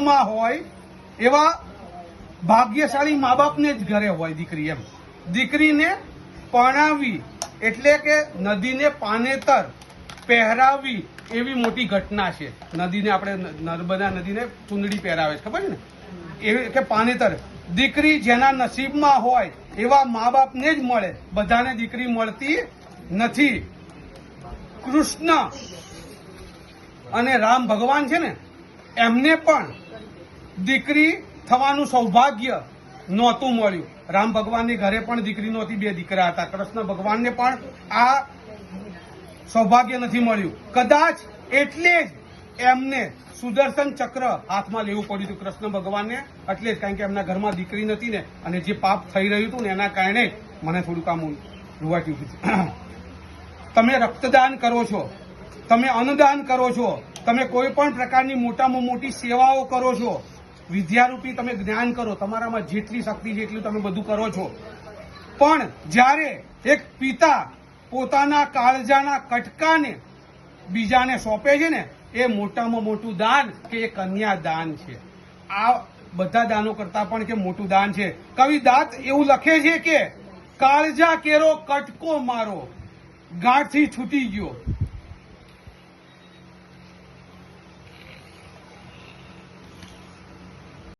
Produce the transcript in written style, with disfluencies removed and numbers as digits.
માં હોય એવા ભાગ્યશાળી મા બાપને જ ઘરે હોય દીકરી. એમ દીકરીને પરણાવી એટલે કે નદીને પાનેતર પહેરાવી એવી મોટી ઘટના છે. નદીને આપણે નર્મદા નદીને ચૂંદડી પહેરાવે છે, ખબર છે ને, એવી કે પાનેતર. દીકરી જેના નસીબમાં હોય એવા મા બાપને જ મળે, બધાને દીકરી મળતી નથી. કૃષ્ણ અને રામ ભગવાન છે ને, એમને પણ દીકરી થવાનું સૌભાગ્ય નહોતું મળ્યું. રામ ભગવાનની ઘરે પણ દીકરી નહોતી, 2 દીકરા હતા. કૃષ્ણ ભગવાનને પણ આ સૌભાગ્ય નથી મળ્યું. કદાચ એટલે જ એમને સુદર્શન ચક્ર હાથમાં લેવું પડ્યું હતું કૃષ્ણ ભગવાનને, એટલે જ, કારણ કે એમના ઘરમાં દીકરી નથી ને, અને જે પાપ થઈ રહ્યું હતું ને એના કારણે મને થોડુંક આમ રૂવાટ્યું હતું. તમે રક્તદાન કરો છો, તમે અન્નદાન કરો છો, તમે કોઈ પણ પ્રકારની મોટામાં મોટી સેવાઓ કરો છો, વિદ્યારૂપી તમે જ્ઞાન કરો, તમારામાં જેટલી શક્તિ છે એટલું તમે બધું કરો છો. પણ જ્યારે એક પિતા પોતાના કાળજાના કટકાને બીજાને સોંપે છે ને, એ મોટામાં મોટું દાન કે એ કન્યાદાન છે. આ બધા દાનો કરતા પણ કે મોટું દાન છે. કવિ દાંત એવું લખે છે કે કાળજા કેરો કટકો મારો ગાંઠથી છૂટી ગયો,